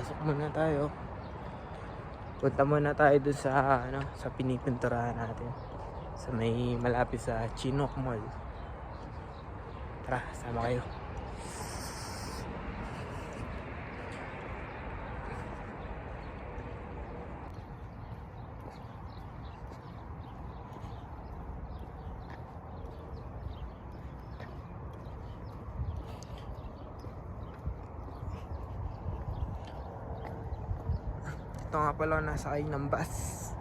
Pasok muna tayo. Punta muna tayo dun sa sa pinipinturahan natin. Sa may malapit sa Chinook Mall. Tara, sama kayo. Ito nga pala nasa kayo ng bus.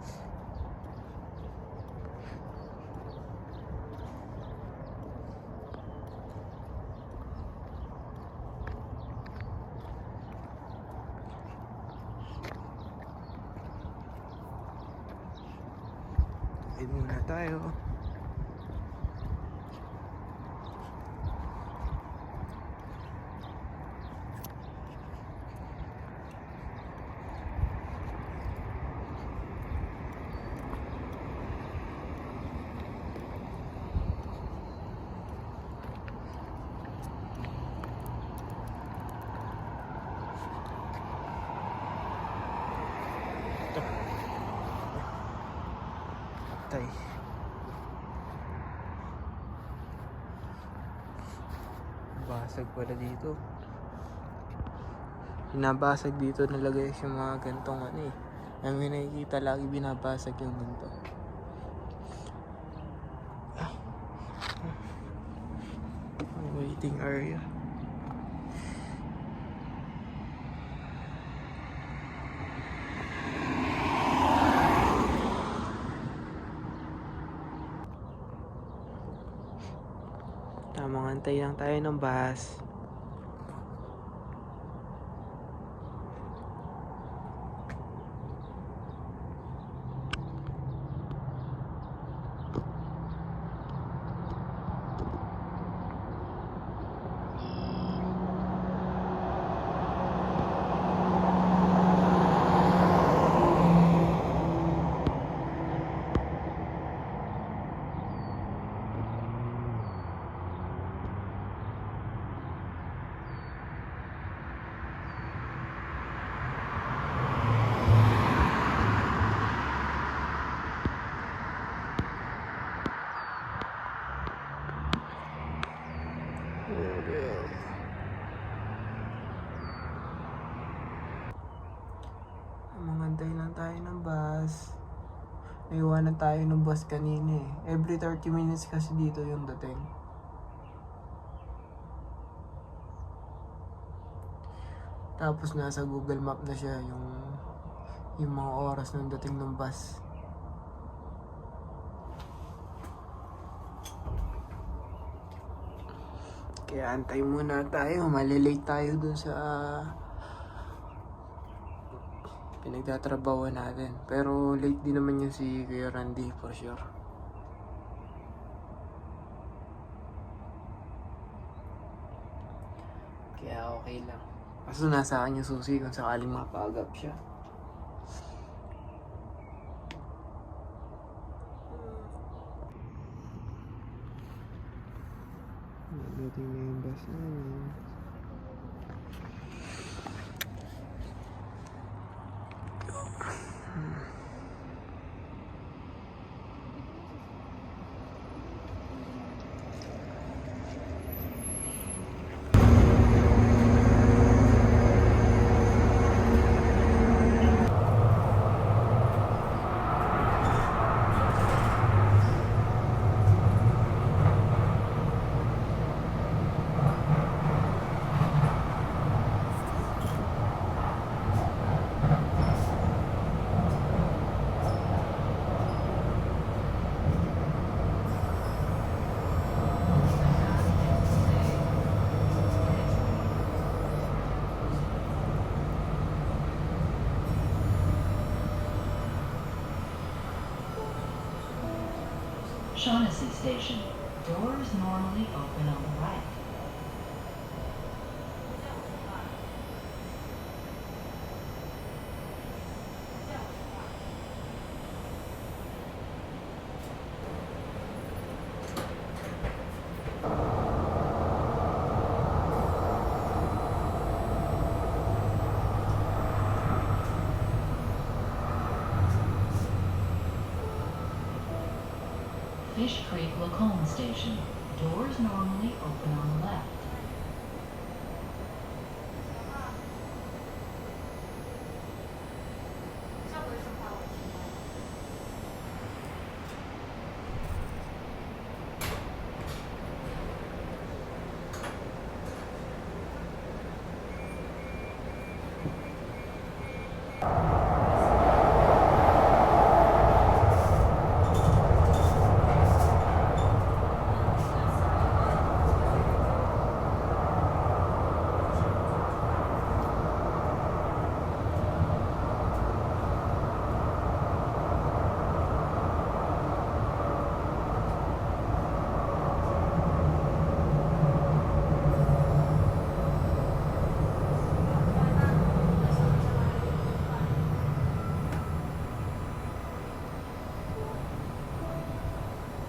Wait muna tayo. Tay. Basag pala dito. Binabasag dito nalagay yung mga gantong ano eh. May nakikita lagi binabasag yung ganito. Waiting area. Tamang antay lang tayo ng bus. Mangantay lang tayo ng bus. Naiwanan tayo ng bus kanina eh. Every 30 minutes kasi dito yung dating. Tapos nasa Google Map na siya yung mga oras ng dating ng bus. Kaya antay muna tayo. Malilate tayo dun sa pinagtatrabaho natin. Pero late din naman yun si Kuya Randy for sure. Kaya okay lang. Kaso nasa akin yung susi kung sakaling mapagap siya. Dating na yung bus namin. Shaughnessy Station. Doors normally open on the right. Fish Creek Lacombe Station. Doors normally open on the left.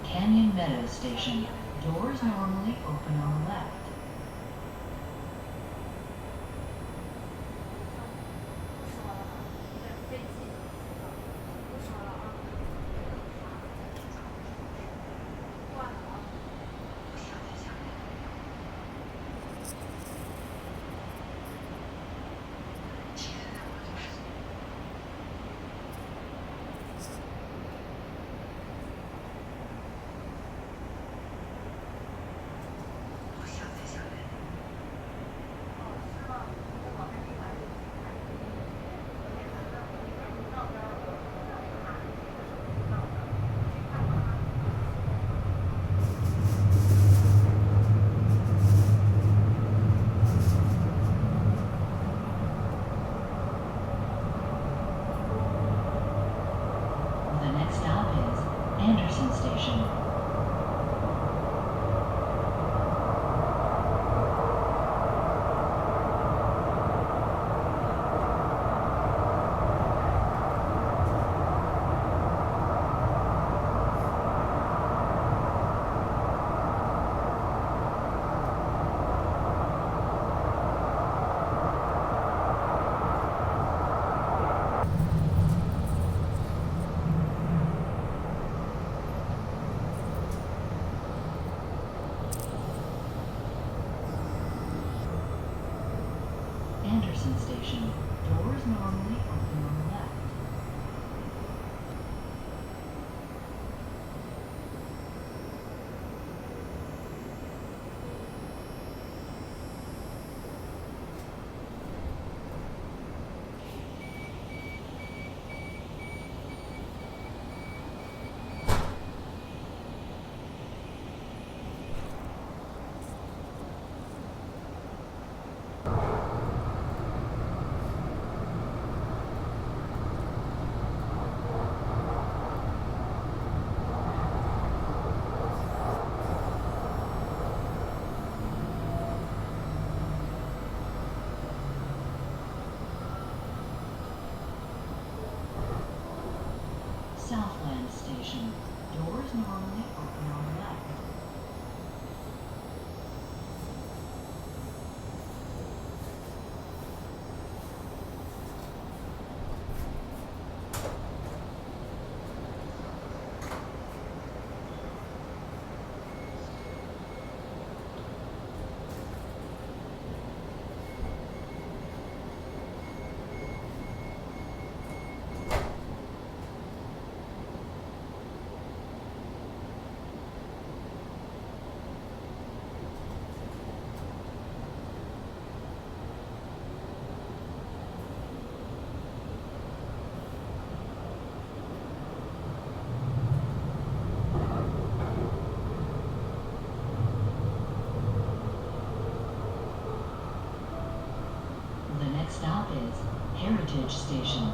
Canyon Meadows Station. Doors normally open on the left. The next stop is Anderson Station. Anderson Station. Doors normally open on the left. Southland Station. Doors normally open on the left. The next stop is Heritage Station.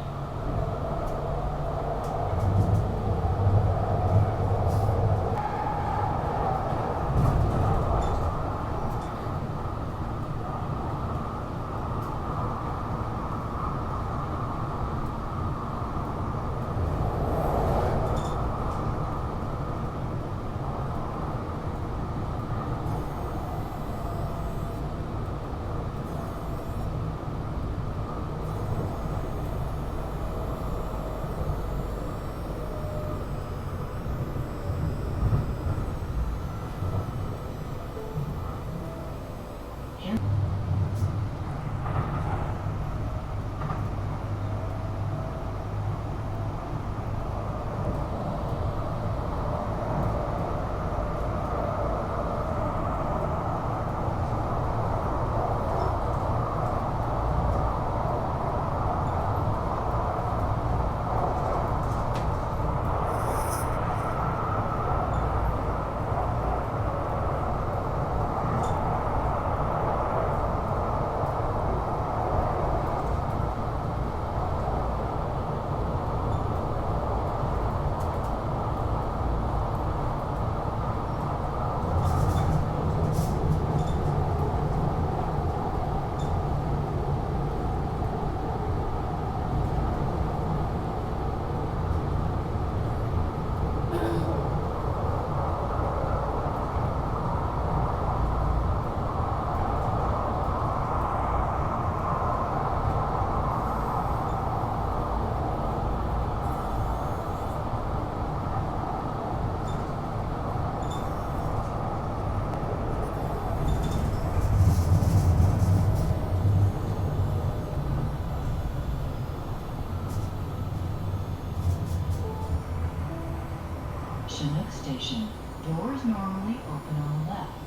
Chinook Station. Doors normally open on the left.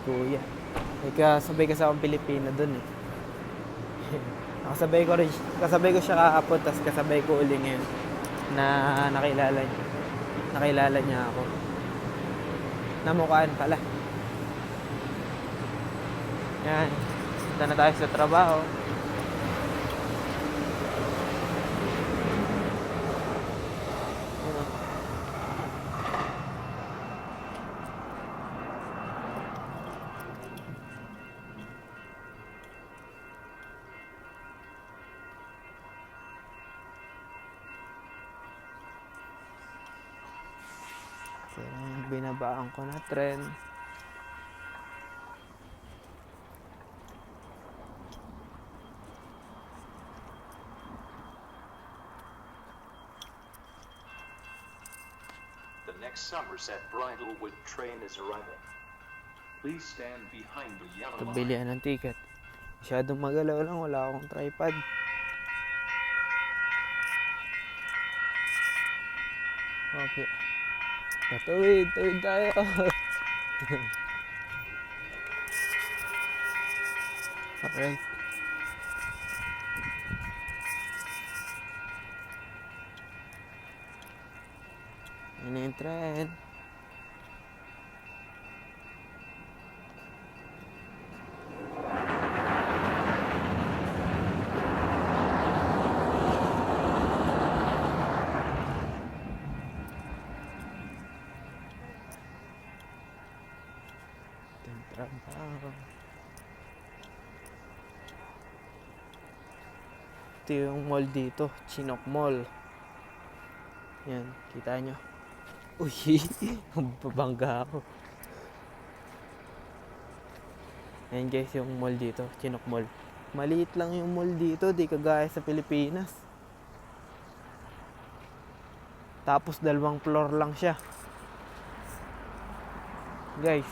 Kuya. May kasabay kasi akong Pilipino dun eh. Kasabay ko siya kahapon, tapos kasabay ko uli ngayon na nakilala niya. Nakilala niya ako. Namukhaan pala. Yan. Punta na tayo sa trabaho. Ano? So, binabaan ko na tren. The next Somerset Bridlewood train is arriving. Please stand behind the yellow line. Bilihan ng ticket. Masyadong magalaw lang, wala akong tripod. Okay. Tawid tayo. Alright. Yan na yung tren. Trabaho. Ito yung mall dito, Chinook Mall. Yan, kita nyo. Uy, babangga ako. Yan guys, yung mall dito, Chinook Mall. Maliit lang yung mall dito, di kagaya sa Pilipinas. Tapos 2 floor lang siya. Guys,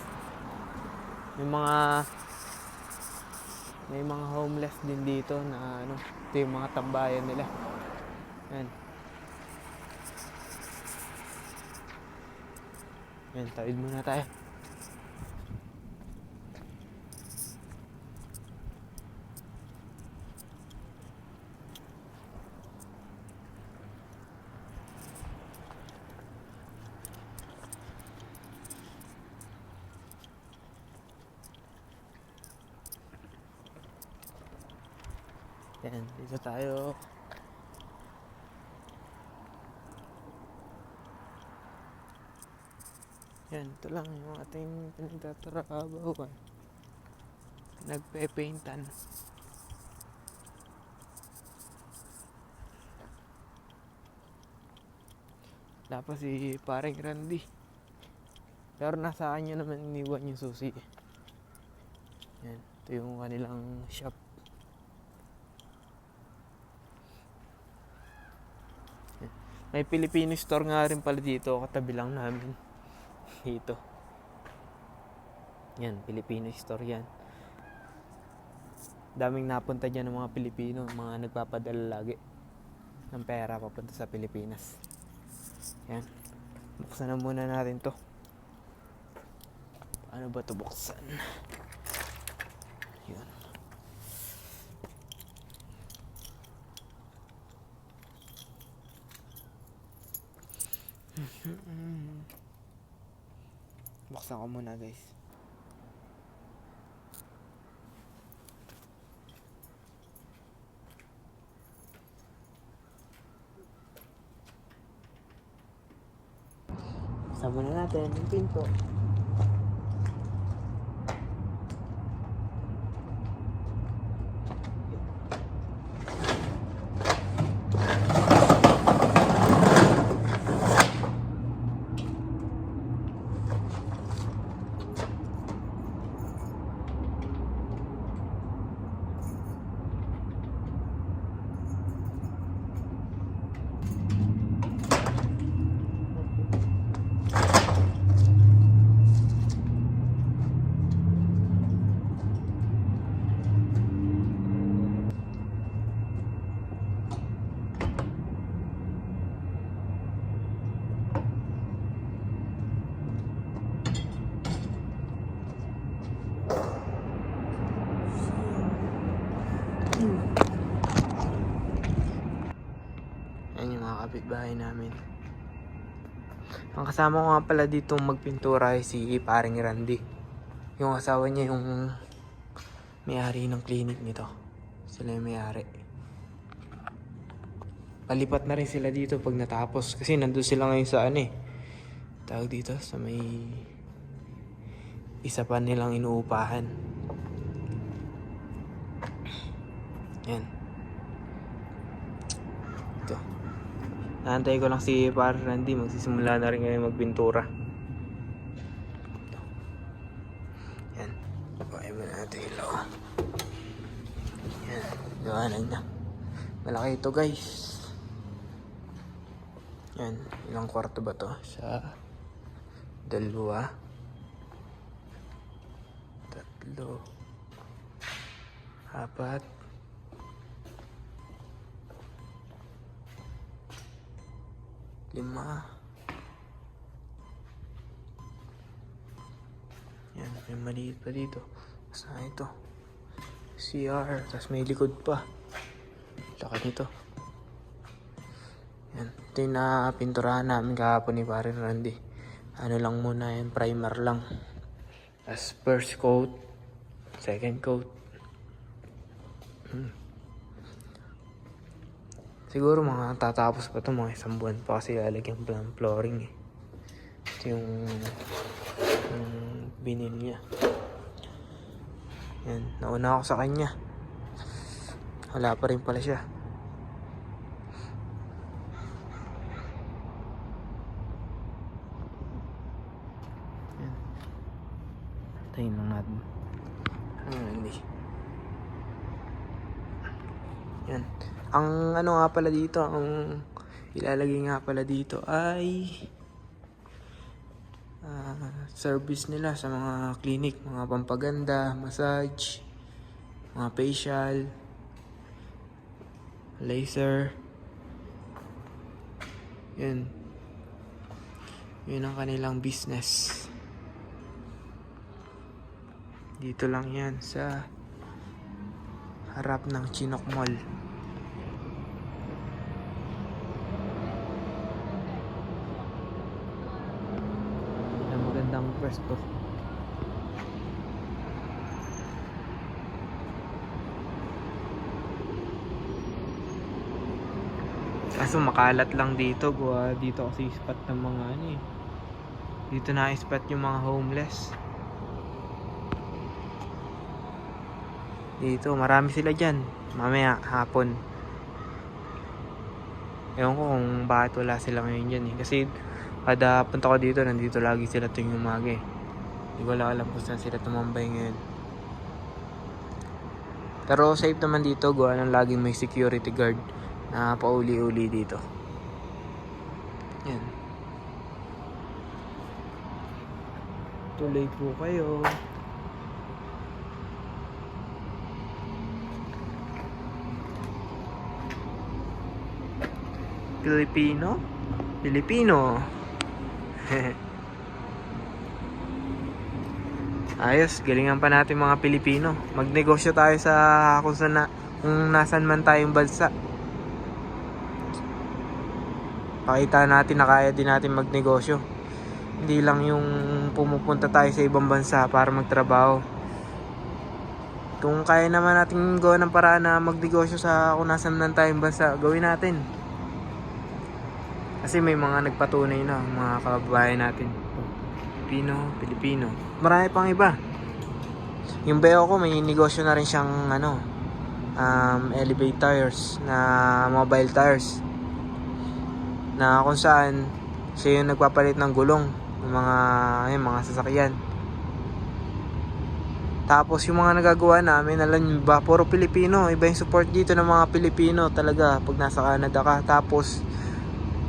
may mga homeless din dito na ano, ito yung mga tambayan nila. Yan. Yan, tawid muna tayo. Yan, dito tayo. Yan, ito lang yung ating pinagtatrabahuan. Nagpe-paintan. Tapos si paring Randy. Pero nasa kanya naman iniwan yung susi. Yan, ito yung kanilang shop. May Filipino store nga rin pala dito, katabi lang namin. Dito. Yan, Filipino store yan. Daming napunta dyan ng mga Pilipino, mga nagpapadala lagi ng pera papunta sa Pilipinas. Yan. Buksan na muna natin to. Ano ba to buksan? Yan. Buksan ko muna guys. Buksan muna natin yung pinto. Yan yung mga kapitbahay namin. Ang kasama ko nga pala dito magpintura ay si paring Randy. Yung asawa niya yung may-ari ng clinic nito. Sila yung may-ari. Palipat na rin sila dito pag natapos. Kasi nandun sila ngayon sa tawag dito sa may isa pa nilang inuupahan. Yan. Ito. Naantay ko lang si Par Randy. Magsisimula na rin ngayon magpintura. Ito. Yan. Bukain mo natin ilaw. Yan. Gawanan na. Malaki ito guys. Yan. Ilang kwarto ba to? Sa 2, 3, 4, 5. Yan, may maliit pa dito. Saan ito? CR, tapos may likod pa. Laki nito. Yan, ito yung napinturahan namin kahapon ni Parin Randy. Ano lang muna yan, primer lang. As first coat, second coat. Siguro mga tatapos pa ito, mga 1 buwan pa kasi lalagyan pa ng flooring eh. Ito yung binil niya. Yan, nauna ako sa kanya. Wala pa rin pala siya. Yan. Tayin lang natin. Hindi. Yan. Ang ano nga pala dito, ang ilalagay nga pala dito ay service nila sa mga clinic, mga pampaganda, massage, mga facial, laser. Yan. Yun ang kanilang business. Dito lang yan sa harap ng Chinook Mall. Magandang pwesto. Kaso makalat lang dito. Dito kasi spot ng mga dito na spot yung mga homeless. Dito marami sila dyan. Mamaya hapon. Ewan ko kung bakit wala sila ngayon dyan kasi kada punta ko dito, nandito lagi sila tuwing umaga eh. Hindi ko alam kung saan sila tumambay ngayon. Pero safe naman dito, gawa ng laging may security guard na pauli-uli dito. Yan. Tuloy po kayo. Pilipino. Ayos, galingan pa natin mga Pilipino. Magnegosyo tayo sa kung nasan man tayong bansa. Pakita natin na kaya din natin magnegosyo. Hindi lang yung pumupunta tayo sa ibang bansa para magtrabaho. Kung kaya naman natin gawa ng paraan na magnegosyo sa kung nasan man tayong bansa, gawin natin. Kasi may mga nagpatunay na, mga kababayan natin. Pilipino. Marami pang iba. Yung bayo ko, may negosyo na rin siyang elevate tires, na mobile tires. Na kung saan, siya yung nagpapalit ng gulong ng mga sasakyan. Tapos yung mga nagagawa namin, alam nyo ba, puro Pilipino. Iba yung support dito ng mga Pilipino talaga pag nasa Canada ka. Tapos,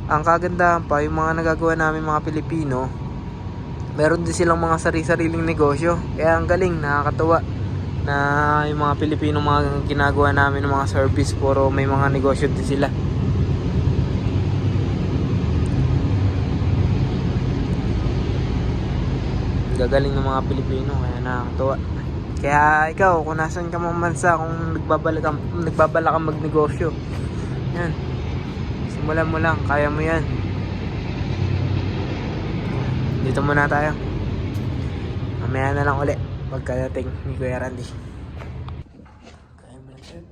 ang kagandahan pa, yung mga nagagawa namin mga Pilipino, meron din silang mga sariling negosyo. Kaya ang galing, nakakatuwa na yung mga Pilipino mga ginagawa namin ng mga service, puro may mga negosyo din sila. Gagaling ng mga Pilipino, kaya nakakatuwa. Kaya ikaw, kung nasan ka mang bansa, kung nagbabala kang magnegosyo, yan, simulan mo lang, kaya mo yan. Dito muna tayo. Mamaya na lang uli pagkadating ni Kuya Randy. Kaya mo lang, sir.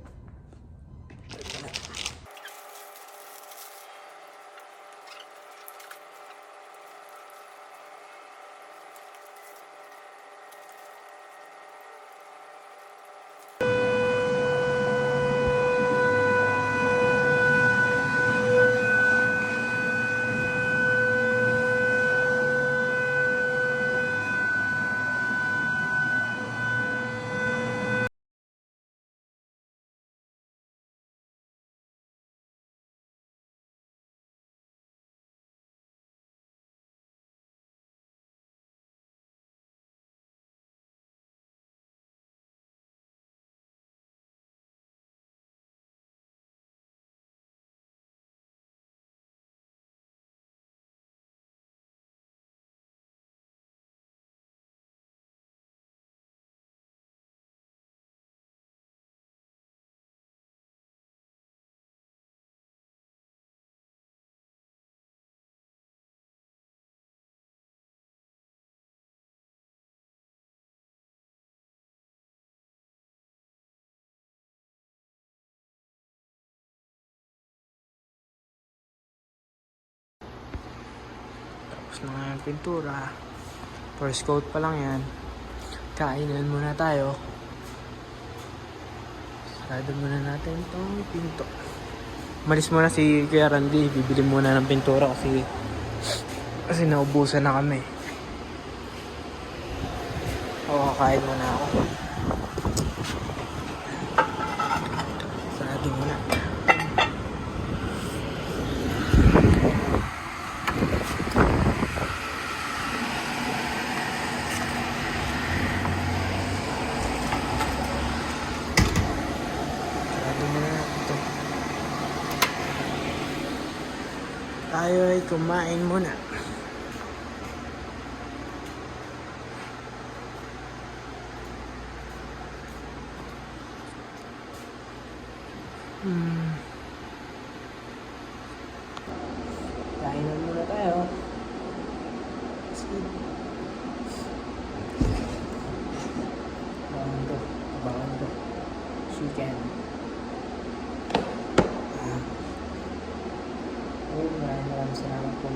Tapos na nga yung pintura. First coat pa lang yan. Kainan muna tayo. Sarado muna natin itong pinto. Malis muna si Kuya Randy. Bibili muna ng pintura kasi naubusan na kami. O, kakain muna ako. Sarado muna. Tayo ay kumain muna. Kainan muna tayo. Abangan to. Chicken. Maraming salamat po.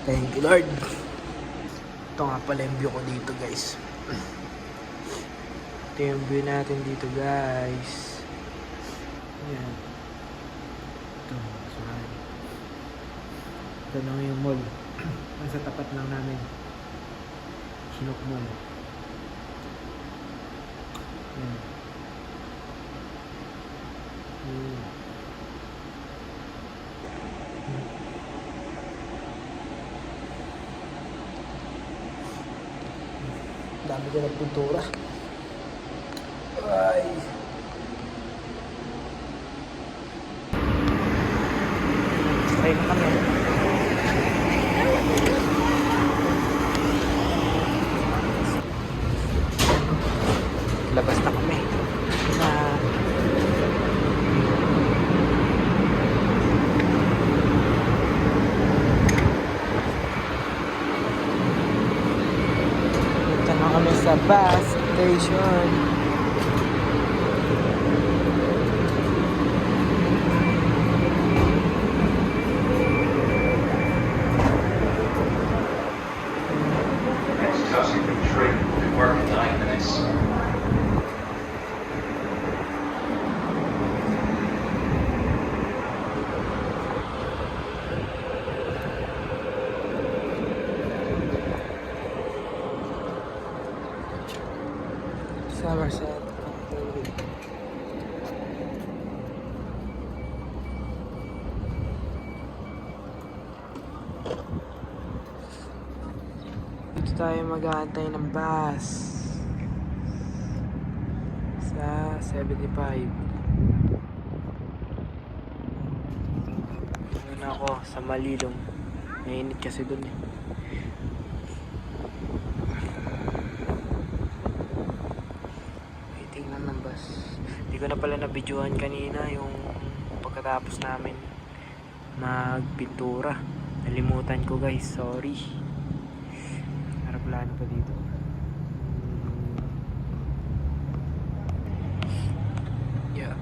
Thank you, Lord. Ito nga pala yung view ko dito, guys. Ito yung view natin dito, guys. Ayan. Ito, sorry. Ito na yung mall. Nasa tapat lang namin. Chinook Mall. Ayan. Dami ko ng pintura. Ay. Sakay na kami. Labas na kami. Punta na kami sa bus station. Somerset. Dito tayo mag-aantay ng bus sa 75. Ngayon ako sa Malilong. Mainit kasi dun eh. Waiting lang ng bus. Hindi ko na pala na-videohan kanina yung pagkatapos namin magpintura. Nalimutan ko guys, sorry. Aeroplano pa dito. Yeah.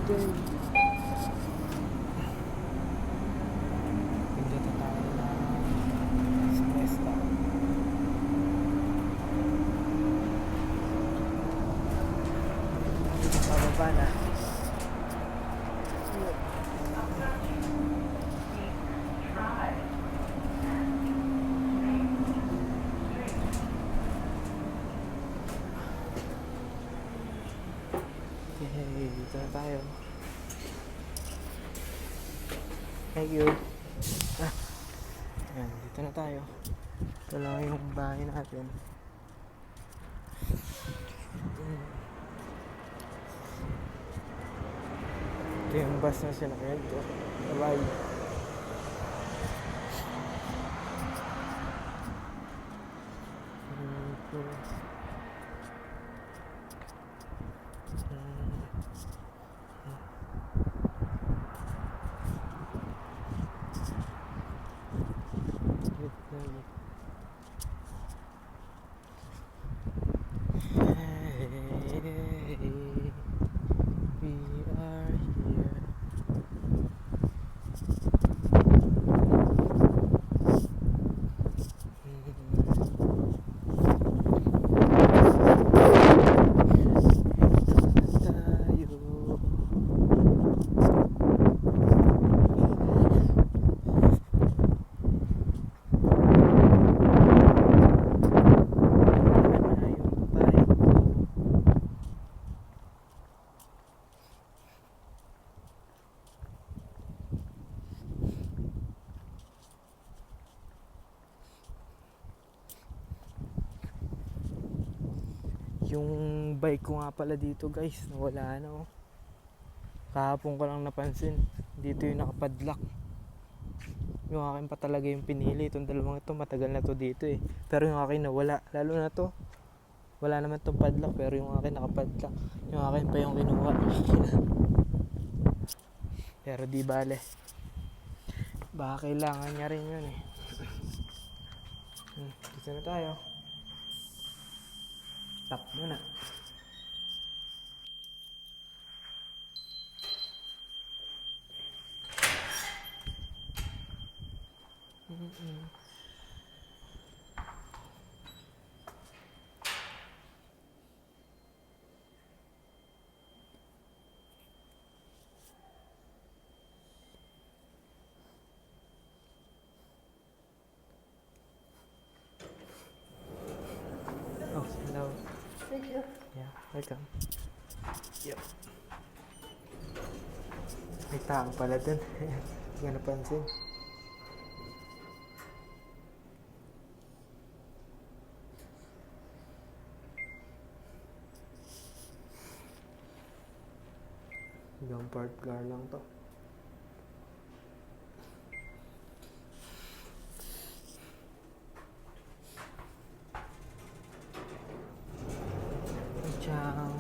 Pindot tayo ng Fiesta. Pababa na. Okay, dito na tayo. Thank you. Ayan, dito na tayo. Ito lang yung bahay natin. Ito yung bus na sinakyan ko. Bye-bye. We are here. Yung bike ko nga pala dito guys, nawala na oh. Kahapon ko lang napansin, dito yung nakapadlock. Yung akin pa talaga yung pinili. Itong dalawang ito, matagal na to dito eh. Pero yung akin nawala, lalo na to. Wala naman tong padlock, pero yung akin nakapadlock. Yung akin pa yung kinuha. Pero di bale, baka kailangan niya rin yun eh. Dito na tayo. Stop muna. Oh, hello. Thank you. Yeah, welcome. Yep. May tao pala dun. Hindi ko napansin. Hanggang part car lang to. Ciao.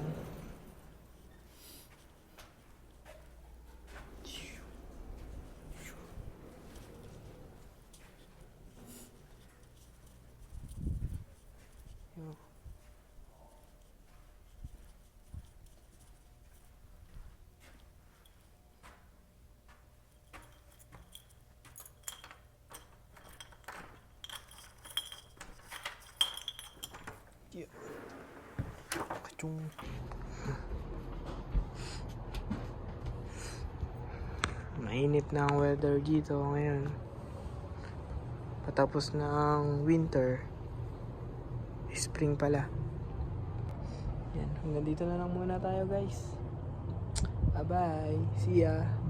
Yo. Yeah. Kachung. Mainit na ang weather dito ngayon. Patapos na ang winter. Spring pala. Yan, hanggang dito na lang muna tayo guys. Bye bye. See ya.